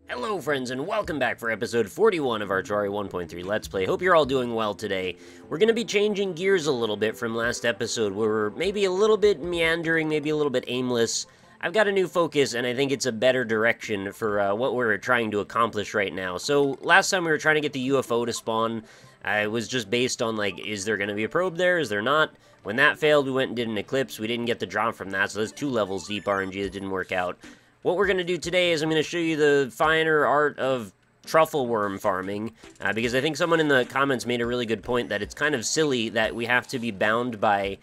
Hello friends and welcome back for episode 41 of our Terraria 1.3 Let's Play. Hope you're all doing well today. We're going to be changing gears a little bit from last episode where we're maybe a little bit meandering, maybe a little bit aimless. I've got a new focus and I think it's a better direction for what we're trying to accomplish right now. So last time we were trying to get the UFO to spawn. It was just based on like, is there going to be a probe there? Is there not? When that failed, we went and did an eclipse. We didn't get the drop from that, so that's 2 levels deep RNG that didn't work out. What we're going to do today is I'm going to show you the finer art of Truffle Worm farming, because I think someone in the comments made a really good point that it's kind of silly that we have to be bound by,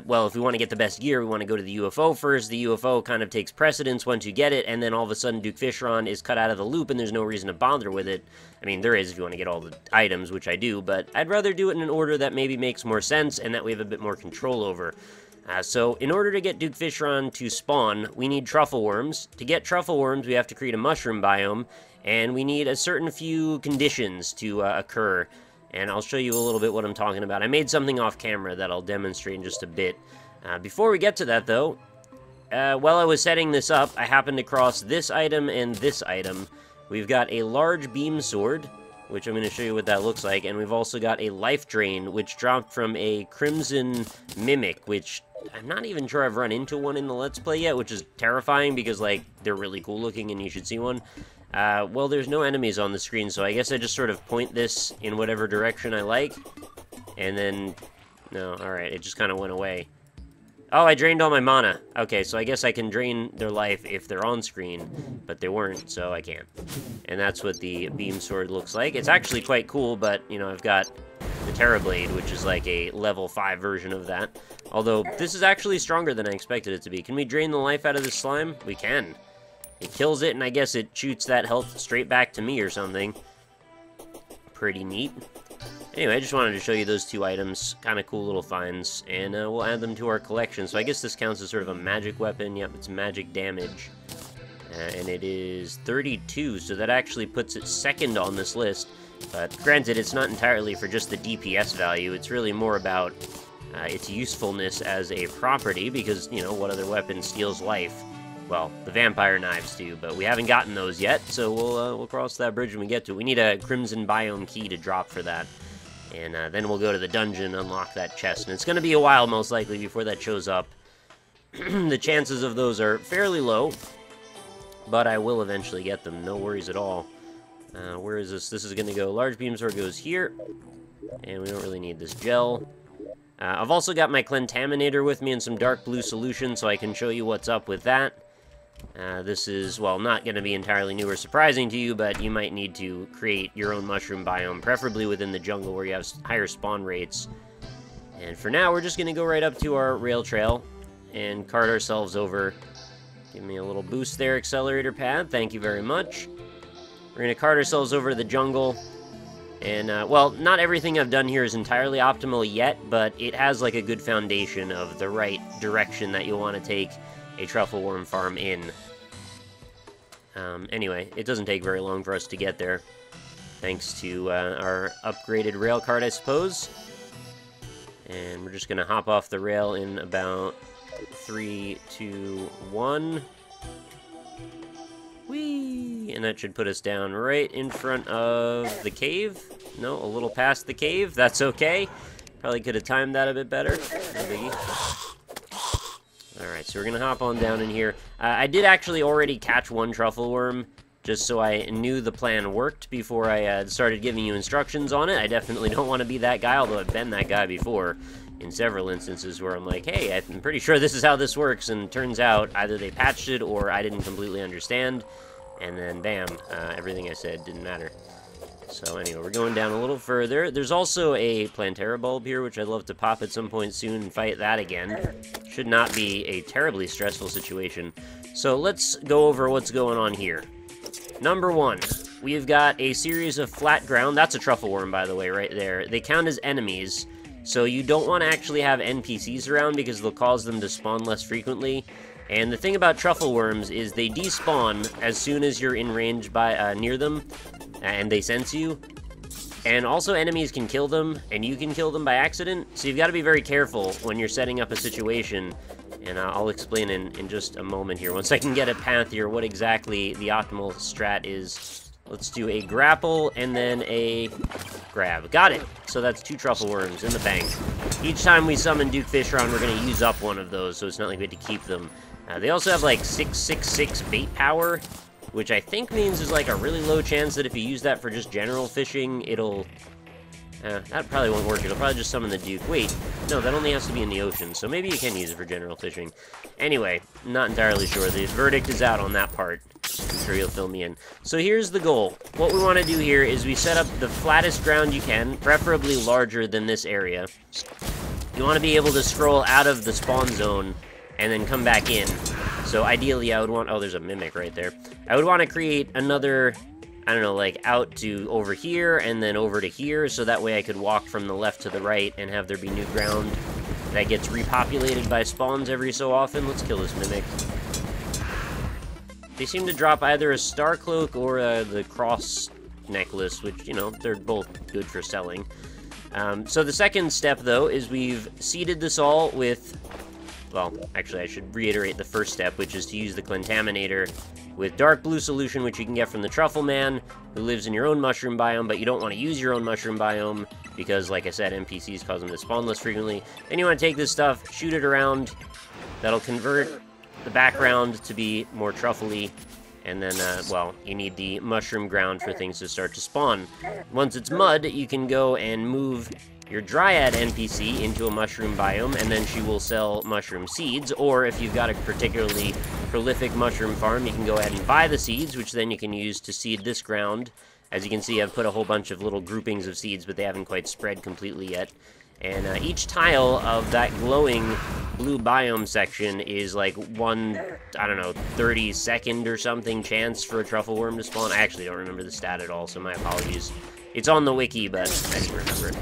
well, if we want to get the best gear, we want to go to the UFO first. The UFO kind of takes precedence once you get it, and then all of a sudden Duke Fishron is cut out of the loop and there's no reason to bother with it. I mean, there is if you want to get all the items, which I do, but I'd rather do it in an order that maybe makes more sense and that we have a bit more control over. So, in order to get Duke Fishron to spawn, we need Truffle Worms. To get Truffle Worms, we have to create a mushroom biome, and we need a certain few conditions to occur. And I'll show you a little bit what I'm talking about. I made something off camera that I'll demonstrate in just a bit. Before we get to that, though, while I was setting this up, I happened across this item and this item. We've got a large beam sword, which I'm going to show you what that looks like, and we've also got a life drain, which dropped from a crimson mimic, which I'm not even sure I've run into one in the Let's Play yet, which is terrifying because, like, they're really cool looking and you should see one. Well, there's no enemies on the screen, so I guess I just sort of point this in whatever direction I like, and then, no, alright, it just kind of went away. Oh, I drained all my mana. Okay, so I guess I can drain their life if they're on screen, but they weren't, so I can't. And that's what the beam sword looks like. It's actually quite cool, but, you know, I've got the Terra Blade, which is like a level 5 version of that. Although, this is actually stronger than I expected it to be. Can we drain the life out of this slime? We can. It kills it, and I guess it shoots that health straight back to me or something. Pretty neat. Anyway, I just wanted to show you those 2 items. Kind of cool little finds. And we'll add them to our collection. So I guess this counts as sort of a magic weapon. Yep, it's magic damage. And it is 32, so that actually puts it second on this list. But granted, it's not entirely for just the DPS value. It's really more about its usefulness as a property, because, you know, what other weapon steals life? Well, the vampire knives do, but we haven't gotten those yet, so we'll cross that bridge when we get to it. We need a crimson biome key to drop for that. And then we'll go to the dungeon, unlock that chest. And it's going to be a while, most likely, before that shows up. The chances of those are fairly low, but I will eventually get them. No worries at all. Where is this? This is going to go. Large beam sword goes here. And we don't really need this gel. I've also got my Clentaminator with me and some dark blue solution, so I can show you what's up with that. This is, well, not going to be entirely new or surprising to you, but you might need to create your own mushroom biome, preferably within the jungle where you have higher spawn rates. And for now, we're just going to go right up to our rail trail and cart ourselves over. Give me a little boost there, accelerator pad. Thank you very much. We're going to cart ourselves over to the jungle. And, well, not everything I've done here is entirely optimal yet, but it has, like, a good foundation of the right direction that you'll want to take a Truffle Worm farm in. Anyway, it doesn't take very long for us to get there, thanks to our upgraded rail cart, I suppose. And we're just going to hop off the rail in about 3, 2, 1. Whee! And that should put us down right in front of the cave. No, a little past the cave. That's okay. Probably could have timed that a bit better. No biggie. Alright, so we're going to hop on down in here. I did actually already catch one Truffle Worm, just so I knew the plan worked before I started giving you instructions on it. I definitely don't want to be that guy, although I've been that guy before in several instances where I'm like, hey, I'm pretty sure this is how this works, and turns out either they patched it or I didn't completely understand, and then bam, everything I said didn't matter. So anyway, we're going down a little further. There's also a Plantera bulb here, which I'd love to pop at some point soon and fight that again. Should not be a terribly stressful situation. So let's go over what's going on here. Number 1, we've got a series of flat ground. That's a Truffle Worm, by the way, right there. They count as enemies, so you don't want to actually have NPCs around because they'll cause them to spawn less frequently. And the thing about Truffle Worms is they despawn as soon as you're in range by near them, and they sense you. And also enemies can kill them, and you can kill them by accident, so you've got to be very careful when you're setting up a situation And I'll explain in just a moment here, once I can get a path here, what exactly the optimal strat is. Let's do a grapple and then a grab. Got it! So that's 2 Truffle Worms in the bank. Each time we summon Duke Fishron, we're going to use up one of those, so it's not like we have to keep them. They also have like 666 bait power, which I think means there's like a really low chance that if you use that for just general fishing, it'll... that probably won't work. It'll probably just summon the Duke. Wait, no, that only has to be in the ocean, so maybe you can use it for general fishing. Anyway, not entirely sure. The verdict is out on that part. I'm sure you'll fill me in. So here's the goal. What we want to do here is we set up the flattest ground you can, preferably larger than this area. You want to be able to scroll out of the spawn zone and then come back in. So ideally I would want... Oh, there's a mimic right there. I would want to create another... I don't know, like out to over here and then over to here, so that way I could walk from the left to the right and have there be new ground that gets repopulated by spawns every so often. Let's kill this mimic. They seem to drop either a star cloak or the cross necklace, which, you know, they're both good for selling. So the second step, though, is we've seeded this all with... Well, actually, I should reiterate the first step, which is to use the Contaminator with dark blue solution, which you can get from the Truffle Man, who lives in your own mushroom biome, but you don't want to use your own mushroom biome, because, like I said, NPCs cause them to spawn less frequently. Then you want to take this stuff, shoot it around, that'll convert the background to be more truffly, and then, well, you need the mushroom ground for things to start to spawn. Once it's mud, you can go and move your Dryad NPC into a mushroom biome, and then she will sell mushroom seeds, or if you've got a particularly prolific mushroom farm, you can go ahead and buy the seeds, which then you can use to seed this ground. As you can see, I've put a whole bunch of little groupings of seeds, but they haven't quite spread completely yet. And each tile of that glowing blue biome section is like one, I don't know, 32nd or something chance for a Truffle Worm to spawn. I actually don't remember the stat at all, so my apologies. It's on the wiki, but I didn't remember it.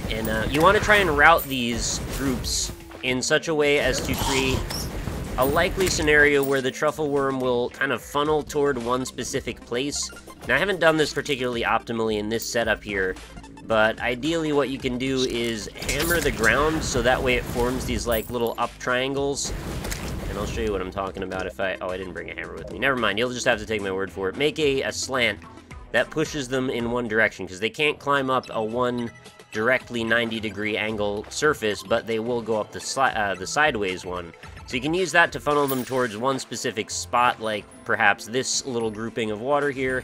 And you want to try and route these groups in such a way as to create a likely scenario where the Truffle Worm will kind of funnel toward one specific place. Now, I haven't done this particularly optimally in this setup here, but ideally what you can do is hammer the ground so that way it forms these like little up triangles. And I'll show you what I'm talking about if I... Oh, I didn't bring a hammer with me. Never mind, you'll just have to take my word for it. Make a slant that pushes them in one direction, because they can't climb up a one directly 90-degree angle surface, but they will go up the sideways one. So you can use that to funnel them towards one specific spot, like perhaps this little grouping of water here,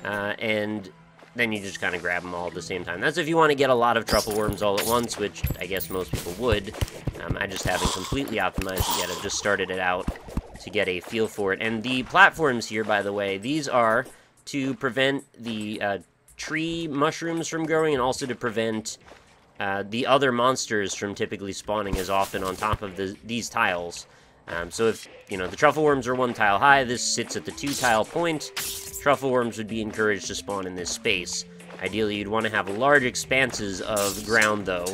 and then you just kind of grab them all at the same time. That's if you want to get a lot of Truffle Worms all at once, which I guess most people would. I just haven't completely optimized it yet. I've just started it out to get a feel for it. And the platforms here, by the way, these are to prevent the tree mushrooms from growing, and also to prevent the other monsters from typically spawning as often on top of these tiles. So if, you know, the Truffle Worms are 1 tile high, this sits at the 2-tile point, Truffle Worms would be encouraged to spawn in this space. Ideally, you'd want to have large expanses of ground, though,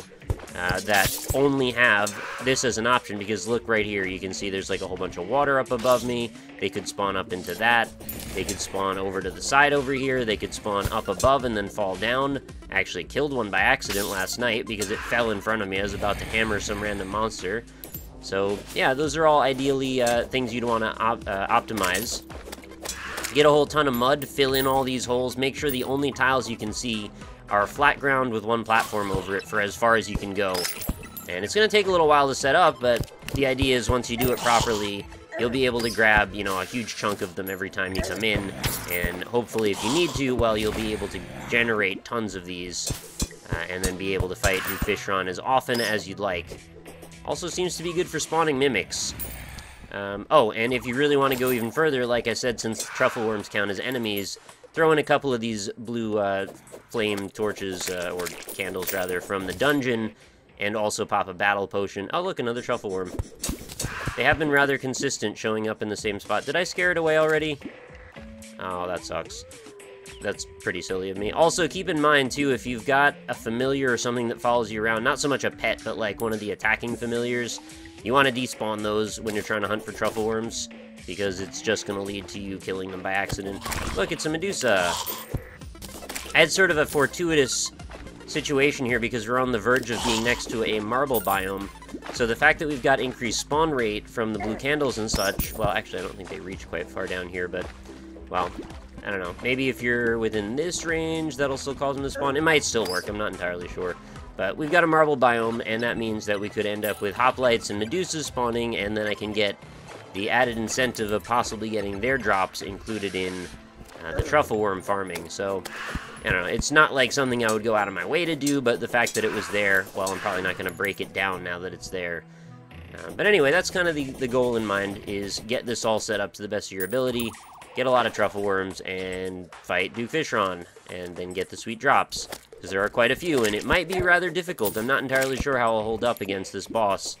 that only have this as an option, because look right here, you can see there's like a whole bunch of water up above me. They could spawn up into that. They could spawn over to the side over here. They could spawn up above and then fall down. I actually killed one by accident last night because it fell in front of me. I was about to hammer some random monster. So, yeah, those are all ideally things you'd want to optimize. Get a whole ton of mud, fill in all these holes, make sure the only tiles you can see are flat ground with 1 platform over it for as far as you can go. And it's going to take a little while to set up, but the idea is once you do it properly, you'll be able to grab, you know, a huge chunk of them every time you come in, and hopefully if you need to, well, you'll be able to generate tons of these, and then be able to fight Duke Fishron as often as you'd like. Also seems to be good for spawning mimics. Oh, and if you really want to go even further, like I said, since Truffle Worms count as enemies, throw in a couple of these blue flame torches, or candles rather, from the dungeon, and also pop a battle potion. Oh look, another Truffle Worm. They have been rather consistent showing up in the same spot. Did I scare it away already? Oh, that sucks. That's pretty silly of me. Also, keep in mind, too, if you've got a familiar or something that follows you around, not so much a pet, but like one of the attacking familiars, you want to despawn those when you're trying to hunt for Truffle Worms, because it's just going to lead to you killing them by accident. Look, it's a Medusa. I had sort of a fortuitous situation here because we're on the verge of being next to a marble biome. So the fact that we've got increased spawn rate from the blue candles and such, well, actually, I don't think they reach quite far down here, but, well, I don't know. Maybe if you're within this range, that'll still cause them to spawn. It might still work, I'm not entirely sure. But we've got a marble biome, and that means that we could end up with hoplites and medusas spawning, and then I can get the added incentive of possibly getting their drops included in the truffle worm farming. So, I don't know, it's not like something I would go out of my way to do, but the fact that it was there, well, I'm probably not going to break it down now that it's there. But anyway, that's kind of the goal in mind, is get this all set up to the best of your ability, get a lot of truffle worms, and fight Duke Fishron, and then get the sweet drops, because there are quite a few, and it might be rather difficult. I'm not entirely sure how I'll hold up against this boss.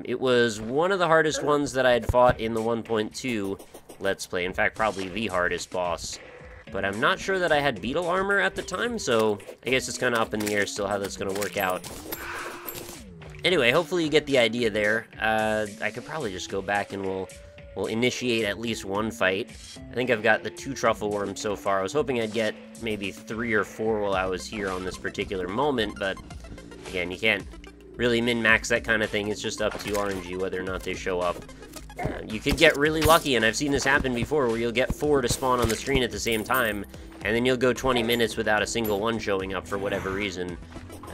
It was one of the hardest ones that I had fought in the 1.2 Let's Play, in fact, probably the hardest boss. But I'm not sure that I had beetle armor at the time, so I guess it's kind of up in the air still how that's going to work out. Anyway, hopefully you get the idea there. I could probably just go back and we'll initiate at least one fight. I think I've got the 2 truffle worms so far. I was hoping I'd get maybe 3 or 4 while I was here on this particular moment, but again, you can't really min-max that kind of thing. It's just up to RNG whether or not they show up. You could get really lucky, and I've seen this happen before, where you'll get 4 to spawn on the screen at the same time, and then you'll go 20 minutes without a single one showing up for whatever reason.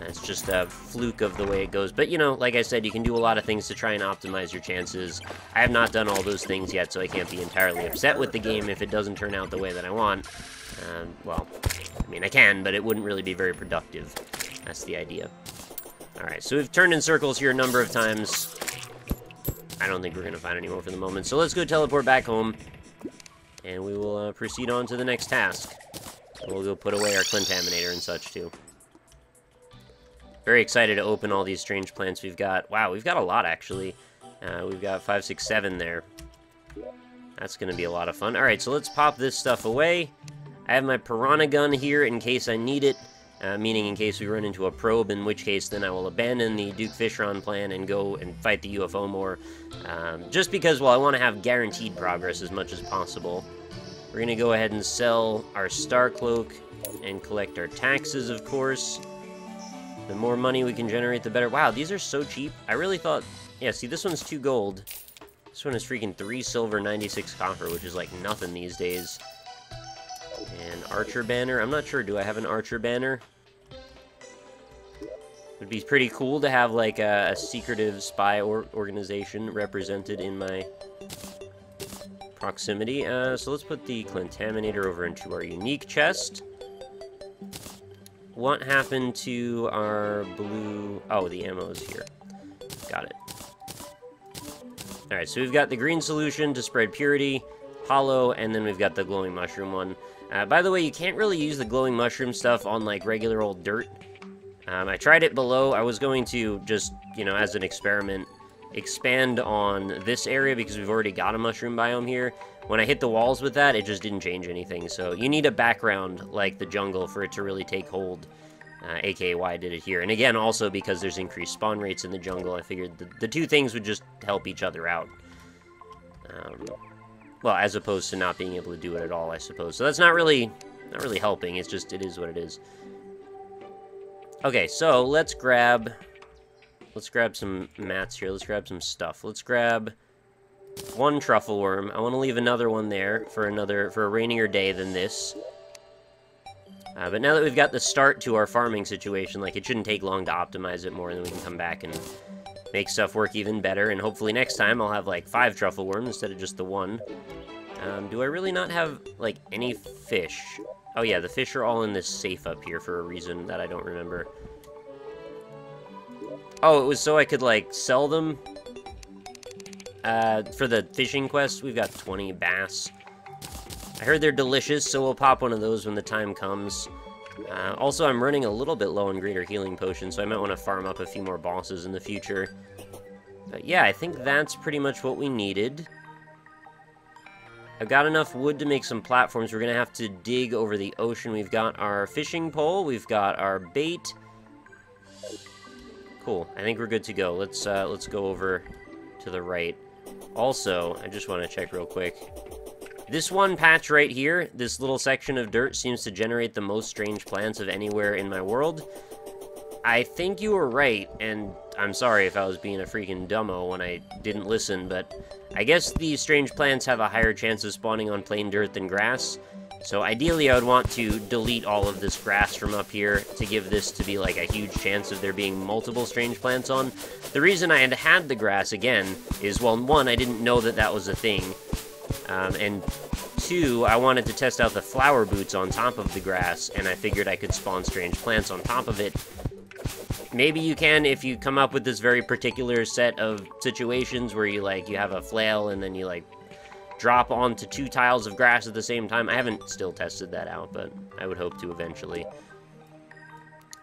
It's just a fluke of the way it goes. But, you know, like I said, you can do a lot of things to try and optimize your chances. I have not done all those things yet, so I can't be entirely upset with the game if it doesn't turn out the way that I want. Well, I mean, I can, but it wouldn't really be very productive. That's the idea. Alright, so we've turned in circles here a number of times. I don't think we're going to find any more for the moment, so let's go teleport back home, and we will proceed on to the next task. We'll go put away our Clintaminator and such, too. Very excited to open all these strange plants we've got. Wow, we've got a lot, actually. We've got 5, 6, 7 there. That's going to be a lot of fun. Alright, so let's pop this stuff away. I have my piranha gun here in case I need it. Meaning in case we run into a probe, in which case then I will abandon the Duke Fishron plan and go and fight the UFO more. Just because, well, I want to have guaranteed progress as much as possible. We're going to go ahead and sell our Star Cloak and collect our taxes, of course. The more money we can generate, the better. Wow, these are so cheap. I really thought... Yeah, see, this one's 2 gold. This one is freaking 3 silver, 96 copper, which is like nothing these days. And Archer Banner. I'm not sure, do I have an Archer Banner? Would be pretty cool to have, like, a secretive spy organization represented in my proximity. So let's put the Clintaminator over into our unique chest. What happened to our blue... Oh, the ammo is here. Got it. Alright, so we've got the green solution to spread purity, hollow, and then we've got the glowing mushroom one. By the way, you can't really use the glowing mushroom stuff on, like, regular old dirt. I tried it below. I was going to just, you know, as an experiment, expand on this area because we've already got a mushroom biome here. When I hit the walls with that, it just didn't change anything. So you need a background like the jungle for it to really take hold, aka why I did it here. And again, also because there's increased spawn rates in the jungle, I figured the 2 things would just help each other out. Well, as opposed to not being able to do it at all, I suppose. So that's not really helping. It's just, it is what it is. Okay, so let's grab some mats here. Let's grab some stuff. Let's grab 1 truffle worm. I want to leave another one there for a rainier day than this. But now that we've got the start to our farming situation, like, it shouldn't take long to optimize it more, and then we can come back and make stuff work even better. And hopefully next time I'll have, like, 5 truffle worms instead of just the 1. Do I really not have, like, any fish? Oh yeah, the fish are all in this safe up here for a reason that I don't remember. Oh, it was so I could, like, sell them? For the fishing quest, we've got 20 bass. I heard they're delicious, so we'll pop one of those when the time comes. Also, I'm running a little bit low on greater healing potions, so I might want to farm up a few more bosses in the future. But yeah, I think that's pretty much what we needed. I've got enough wood to make some platforms. We're going to have to dig over the ocean. We've got our fishing pole. We've got our bait. Cool. I think we're good to go. Let's go over to the right. Also, I just want to check real quick. This one patch right here, this little section of dirt, seems to generate the most strange plants of anywhere in my world. I think you were right, and I'm sorry if I was being a freaking dumbo when I didn't listen, but I guess these strange plants have a higher chance of spawning on plain dirt than grass. So ideally I would want to delete all of this grass from up here to give this to be like a huge chance of there being multiple strange plants on. The reason I had the grass again is, well, one, I didn't know that that was a thing, and two, I wanted to test out the flower boots on top of the grass, and I figured I could spawn strange plants on top of it. Maybe you can if you come up with this very particular set of situations where you have a flail and then you drop onto 2 tiles of grass at the same time. I haven't still tested that out, but I would hope to eventually.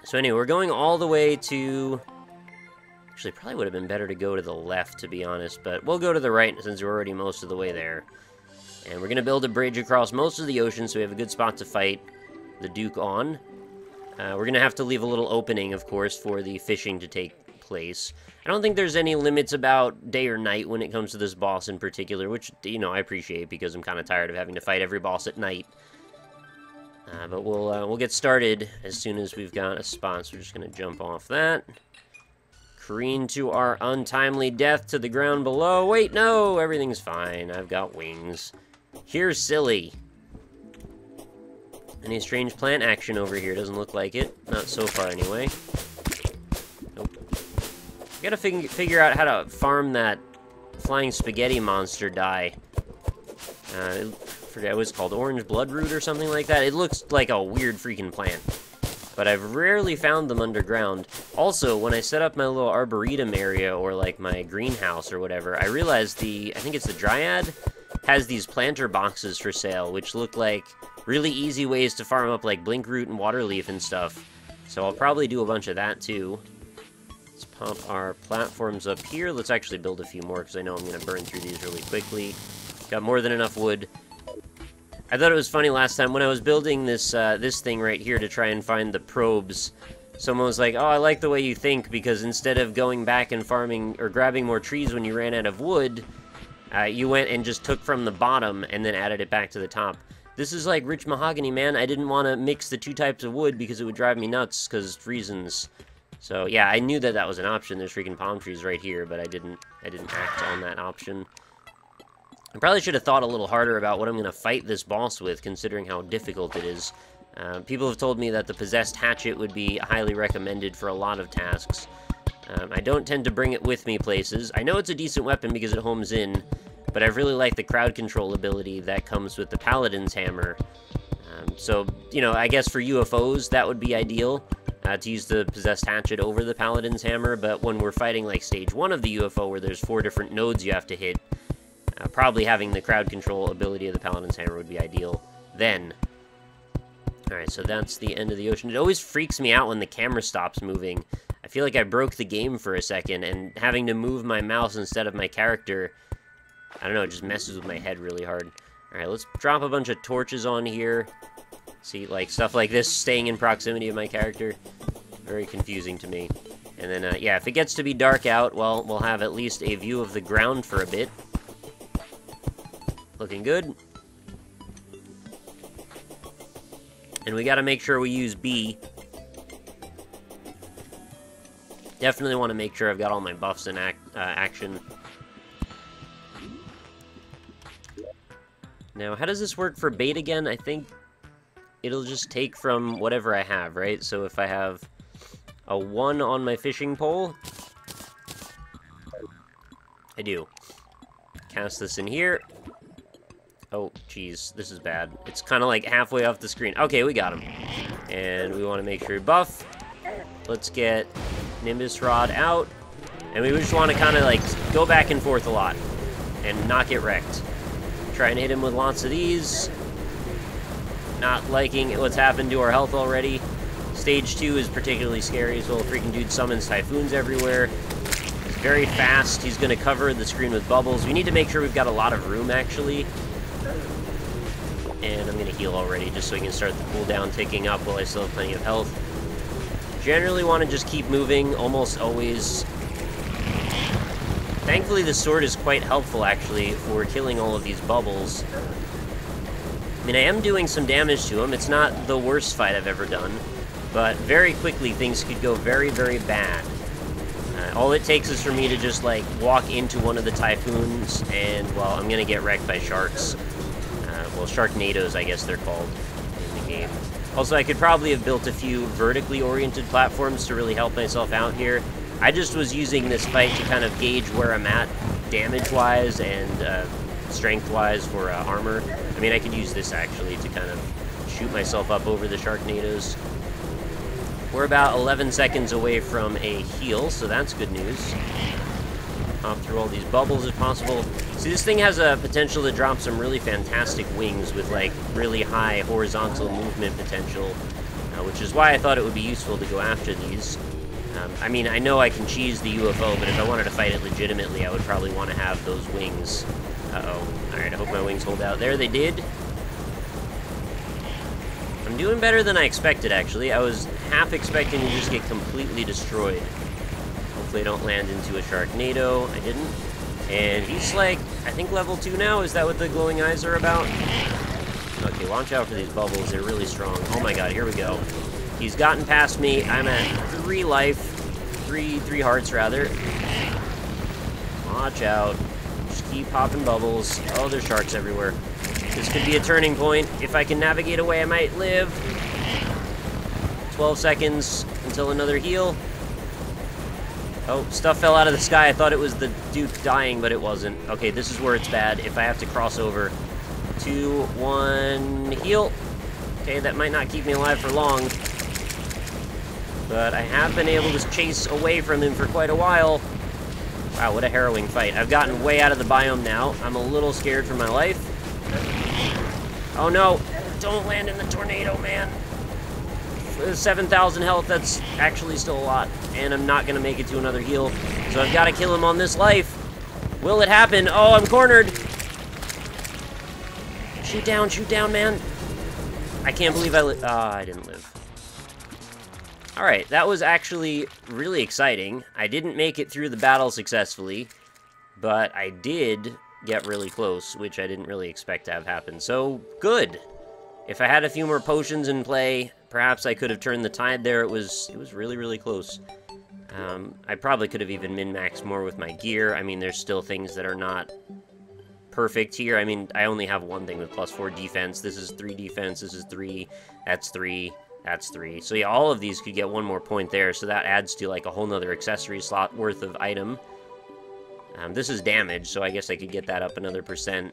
So anyway, we're going all the way to... Actually, probably would have been better to go to the left, to be honest, but we'll go to the right since we're already most of the way there. And we're going to build a bridge across most of the ocean so we have a good spot to fight the Duke on. We're going to have to leave a little opening, of course, for the fishing to take place. I don't think there's any limits about day or night when it comes to this boss in particular, which, you know, I appreciate because I'm kind of tired of having to fight every boss at night. But we'll get started as soon as we've got a spot, so we're just going to jump off that. Careen to our untimely death to the ground below. Wait, no, everything's fine. I've got wings. Here's silly. Any strange plant action over here? Doesn't look like it. Not so far, anyway. Nope. Gotta figure out how to farm that flying spaghetti monster die. I forget what it's called. Orange bloodroot or something like that. It looks like a weird freaking plant. But I've rarely found them underground. Also, when I set up my little arboretum area, or like my greenhouse or whatever, I realized I think it's the Dryad, has these planter boxes for sale, which look like really easy ways to farm up like blinkroot and waterleaf and stuff. So I'll probably do a bunch of that too. Let's pop our platforms up here. Let's actually build a few more because I know I'm going to burn through these really quickly. Got more than enough wood. I thought it was funny last time when I was building this this thing right here to try and find the probes. Someone was like, "Oh, I like the way you think, because instead of going back and farming or grabbing more trees when you ran out of wood, you went and just took from the bottom and then added it back to the top." This is like rich mahogany, man. I didn't want to mix the 2 types of wood because it would drive me nuts because reasons. So yeah, I knew that that was an option. There's freaking palm trees right here, but I didn't act on that option. I probably should have thought a little harder about what I'm going to fight this boss with, considering how difficult it is. People have told me that the possessed hatchet would be highly recommended for a lot of tasks. I don't tend to bring it with me places. I know it's a decent weapon because it homes in, but I really like the crowd control ability that comes with the Paladin's Hammer. So, you know, I guess for UFOs, that would be ideal, to use the possessed hatchet over the Paladin's Hammer, but when we're fighting, like, stage 1 of the UFO, where there's 4 different nodes you have to hit, probably having the crowd control ability of the Paladin's Hammer would be ideal then. Alright, so that's the end of the ocean. It always freaks me out when the camera stops moving. I feel like I broke the game for a second, and having to move my mouse instead of my character, I don't know, it just messes with my head really hard. Alright, let's drop a bunch of torches on here. See, like, stuff like this staying in proximity of my character. Very confusing to me. And then, yeah, if it gets to be dark out, well, we'll have at least a view of the ground for a bit. Looking good. And we gotta make sure we use B. Definitely want to make sure I've got all my buffs in action. Now, how does this work for bait again? I think it'll just take from whatever I have, right? So if I have a 1 on my fishing pole, I do. Cast this in here. Oh, geez, this is bad. It's kind of like halfway off the screen. Okay, we got him. And we want to make sure we buff. Let's get Nimbus Rod out. And we just want to kind of like go back and forth a lot and not get wrecked. Try and hit him with lots of these. Not liking what's happened to our health already. Stage 2 is particularly scary as well. Freaking dude summons typhoons everywhere. He's very fast. He's going to cover the screen with bubbles. We need to make sure we've got a lot of room, actually. And I'm going to heal already, just so we can start the cooldown ticking up while I still have plenty of health. Generally want to just keep moving, almost always. Thankfully, the sword is quite helpful, actually, for killing all of these bubbles. I mean, I am doing some damage to him. It's not the worst fight I've ever done. But very quickly, things could go very, very bad. All it takes is for me to just, like, walk into one of the typhoons, and, well, I'm gonna get wrecked by sharks. Well, Sharknadoes, I guess they're called in the game. Also, I could probably have built a few vertically oriented platforms to really help myself out here. I just was using this fight to kind of gauge where I'm at damage-wise and strength-wise for armor. I mean, I could use this, actually, to kind of shoot myself up over the Sharknadoes. We're about 11 seconds away from a heal, so that's good news. Hop through all these bubbles if possible. See, this thing has a potential to drop some really fantastic wings with, like, really high horizontal movement potential, which is why I thought it would be useful to go after these. I mean, I know I can cheese the UFO, but if I wanted to fight it legitimately, I would probably want to have those wings. Uh-oh. Alright, I hope my wings hold out. There they did. I'm doing better than I expected, actually. I was half expecting to just get completely destroyed. Hopefully I don't land into a Sharknado. I didn't. And he's like, I think level 2 now. Is that what the glowing eyes are about? Okay, watch out for these bubbles. They're really strong. Oh my god, here we go. He's gotten past me. I'm at 3 life. 3 hearts, rather. Watch out. Just keep popping bubbles. Oh, there's sharks everywhere. This could be a turning point. If I can navigate away, I might live. 12 seconds until another heal. Oh, stuff fell out of the sky. I thought it was the Duke dying, but it wasn't. Okay, this is where it's bad. If I have to cross over. 2, 1, heal. Okay, that might not keep me alive for long. But I have been able to chase away from him for quite a while. Wow, what a harrowing fight. I've gotten way out of the biome now. I'm a little scared for my life. Oh no, don't land in the tornado, man. 7,000 health, that's actually still a lot. And I'm not going to make it to another heal. So I've got to kill him on this life. Will it happen? Oh, I'm cornered. Shoot down, man. I can't believe I didn't live. Alright, that was actually really exciting. I didn't make it through the battle successfully, but I did get really close, which I didn't really expect to have happen. So, good. If I had a few more potions in play, perhaps I could have turned the tide there. It was really, really close. I probably could have even min-maxed more with my gear. I mean, there's still things that are not perfect here. I mean, I only have one thing with +4 defense. This is 3 defense. This is 3. That's 3. That's 3. So yeah, all of these could get 1 more point there, so that adds to like a whole nother accessory slot worth of item. This is damage, so I guess I could get that up another %.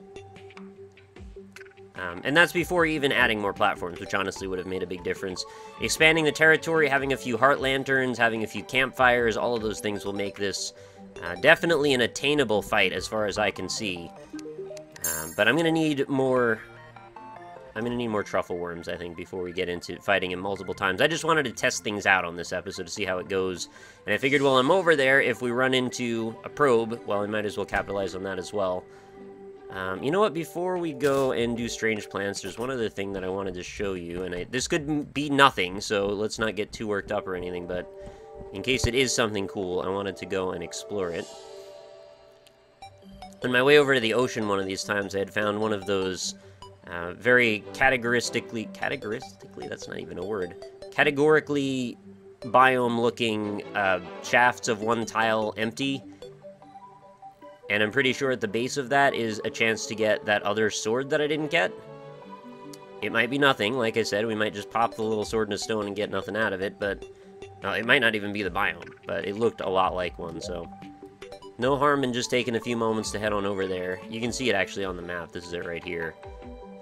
And that's before even adding more platforms, which honestly would have made a big difference. Expanding the territory, having a few heart lanterns, having a few campfires, all of those things will make this definitely an attainable fight as far as I can see. But I'm gonna need more Truffle Worms, I think, before we get into fighting him multiple times. I just wanted to test things out on this episode to see how it goes. And I figured while I'm over there, if we run into a probe, well, I might as well capitalize on that as well. You know what? Before we go and do Strange Plants, there's one other thing that I wanted to show you. And this could be nothing, so let's not get too worked up or anything. But in case it is something cool, I wanted to go and explore it. On my way over to the ocean one of these times, I had found one of those very categorically, that's not even a word, categorically biome-looking shafts of 1 tile empty. And I'm pretty sure at the base of that is a chance to get that other sword that I didn't get. It might be nothing, like I said, we might just pop the little sword in a stone and get nothing out of it, but it might not even be the biome, but it looked a lot like one, so no harm in just taking a few moments to head on over there. You can see it actually on the map. This is it right here.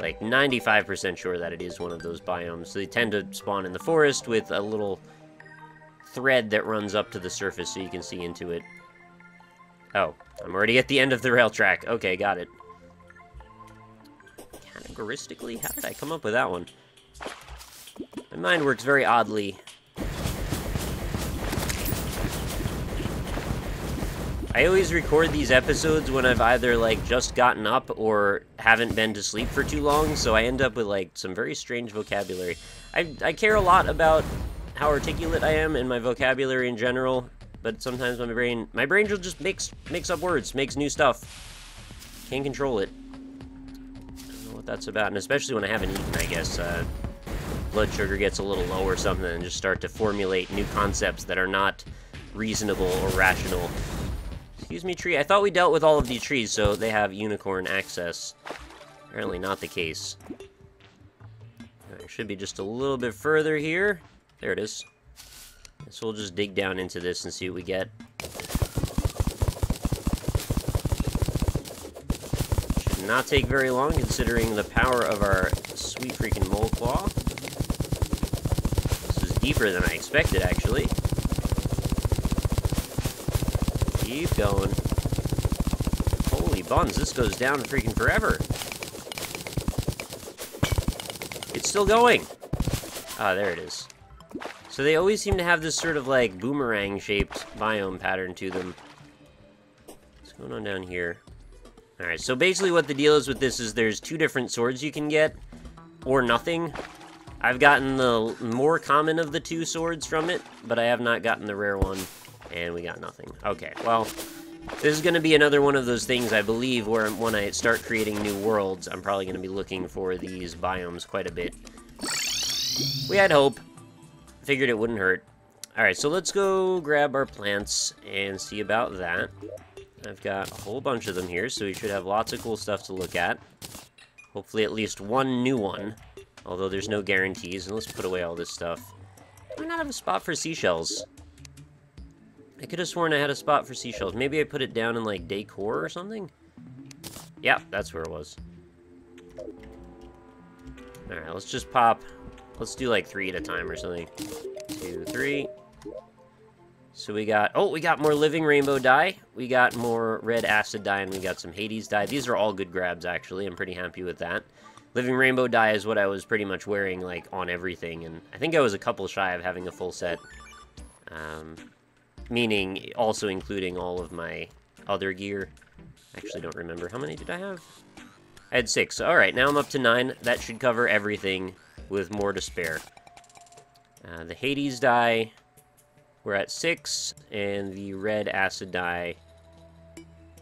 Like 95% sure that it is one of those biomes. So they tend to spawn in the forest with a little thread that runs up to the surface so you can see into it. Oh, I'm already at the end of the rail track. Okay, got it. Categoristically? How did I come up with that one? My mind works very oddly. I always record these episodes when I've either, like, just gotten up or haven't been to sleep for too long, so I end up with, like, some very strange vocabulary. I care a lot about how articulate I am and my vocabulary in general, but sometimes my brain just makes up words, makes new stuff. Can't control it. I don't know what that's about, and especially when I haven't eaten, I guess. Blood sugar gets a little low or something and just start to formulate new concepts that are not reasonable or rational. Excuse me, tree. I thought we dealt with all of these trees, so they have unicorn access. Apparently not the case. Alright, should be just a little bit further here. There it is. So we'll just dig down into this and see what we get. Should not take very long, considering the power of our sweet freaking mole claw. This is deeper than I expected, actually. Keep going. Holy buns, this goes down freaking forever. It's still going. Ah, there it is. So they always seem to have this sort of like boomerang-shaped biome pattern to them. What's going on down here? Alright, so basically what the deal is with this is there's 2 different swords you can get, or nothing. I've gotten the more common of the 2 swords from it, but I have not gotten the rare one, and we got nothing. Okay, well, this is going to be another one of those things, I believe, where when I start creating new worlds, I'm probably going to be looking for these biomes quite a bit. We had hope. Figured it wouldn't hurt. Alright, so let's go grab our plants and see about that. I've got a whole bunch of them here, so we should have lots of cool stuff to look at. Hopefully at least one new one, although there's no guarantees. And let's put away all this stuff. Do I not have a spot for seashells? I could have sworn I had a spot for seashells. Maybe I put it down in, like, decor or something? Yeah, that's where it was. Alright, let's just pop... Let's do, like, 3 at a time or something. 2, 3... So we got, oh, we got more living rainbow dye, we got more red acid dye, and we got some Hades dye. These are all good grabs, actually. I'm pretty happy with that. Living rainbow dye is what I was pretty much wearing, like, on everything, and I think I was a couple shy of having a full set. Meaning also including all of my other gear. Actually, don't remember. How many did I have? I had 6. So, alright, now I'm up to 9. That should cover everything with more to spare. The Hades dye... We're at 6, and the red acid dye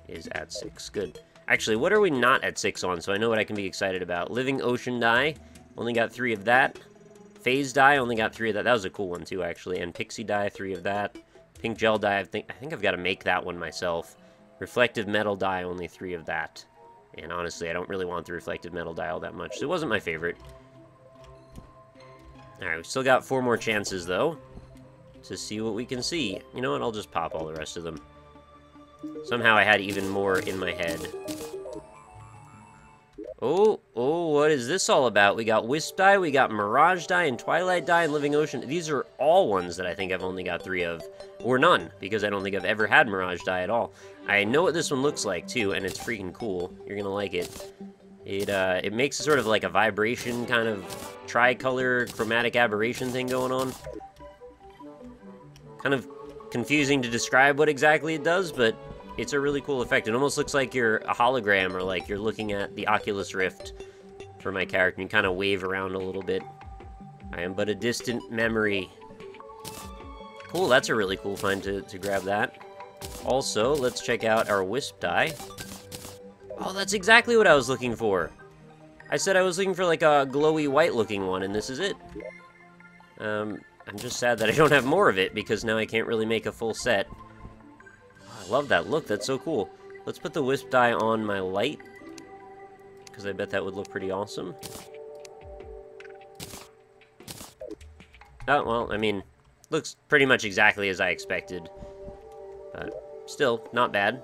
is at 6. Good. Actually, what are we not at 6 on, so I know what I can be excited about? Living ocean dye, only got 3 of that. Phase dye, only got 3 of that. That was a cool one, too, actually. And pixie dye, 3 of that. Pink gel dye, I think I've got to make that one myself. Reflective metal dye, only 3 of that. And honestly, I don't really want the reflective metal dye all that much, so it wasn't my favorite. Alright, we've still got 4 more chances, though, to see what we can see. You know what, I'll just pop all the rest of them. Somehow I had even more in my head. Oh, what is this all about? We got Wisp dye, we got Mirage dye, and Twilight dye, and Living Ocean. These are all ones that I think I've only got 3 of. Or none, because I don't think I've ever had Mirage dye at all. I know what this one looks like, too, and it's freaking cool. You're gonna like it. It makes sort of like a vibration, kind of tricolor chromatic aberration thing going on. Kind of confusing to describe what exactly it does, but it's a really cool effect. It almost looks like you're a hologram, or like you're looking at the Oculus Rift for my character, and you kind of wave around a little bit. I am but a distant memory. Cool, that's a really cool find to grab that. Also, let's check out our Wisp dye. Oh, that's exactly what I was looking for. I said I was looking for like a glowy white looking one, and this is it. I'm just sad that I don't have more of it, because now I can't really make a full set. I love that look, that's so cool. Let's put the Wisp dye on my light, because I bet that would look pretty awesome. Oh, well, I mean, looks pretty much exactly as I expected. But still, not bad.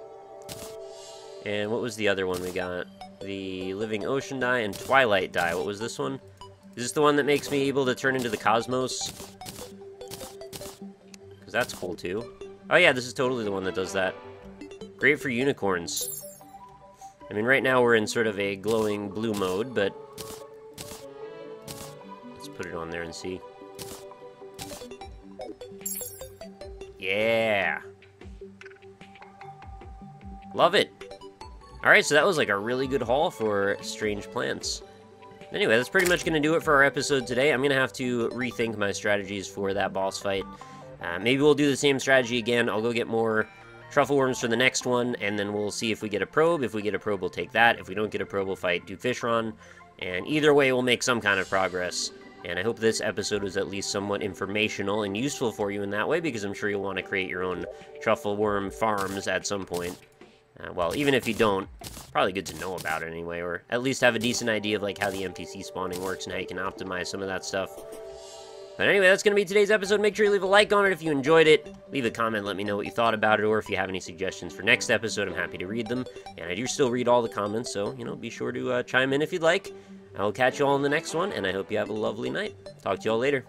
And what was the other one we got? The Living Ocean dye and Twilight dye. What was this one? Is this the one that makes me able to turn into the cosmos? Because that's cool, too. Oh yeah, this is totally the one that does that. Great for unicorns. I mean, right now we're in sort of a glowing blue mode, but... let's put it on there and see. Yeah! Love it! Alright, so that was like a really good haul for strange plants. Anyway, that's pretty much going to do it for our episode today. I'm going to have to rethink my strategies for that boss fight. Maybe we'll do the same strategy again. I'll go get more Truffle Worms for the next one, and then we'll see if we get a probe. If we get a probe, we'll take that. If we don't get a probe, we'll fight Duke Fishron. And either way, we'll make some kind of progress. And I hope this episode was at least somewhat informational and useful for you in that way, because I'm sure you'll want to create your own Truffle Worm farms at some point. Well, even if you don't, probably good to know about it anyway, or at least have a decent idea of like how the NPC spawning works and how you can optimize some of that stuff. But anyway, that's going to be today's episode. Make sure you leave a like on it if you enjoyed it. Leave a comment, let me know what you thought about it, or if you have any suggestions for next episode, I'm happy to read them. And I do still read all the comments, so, you know, be sure to chime in if you'd like. I will catch you all in the next one, and I hope you have a lovely night. Talk to you all later.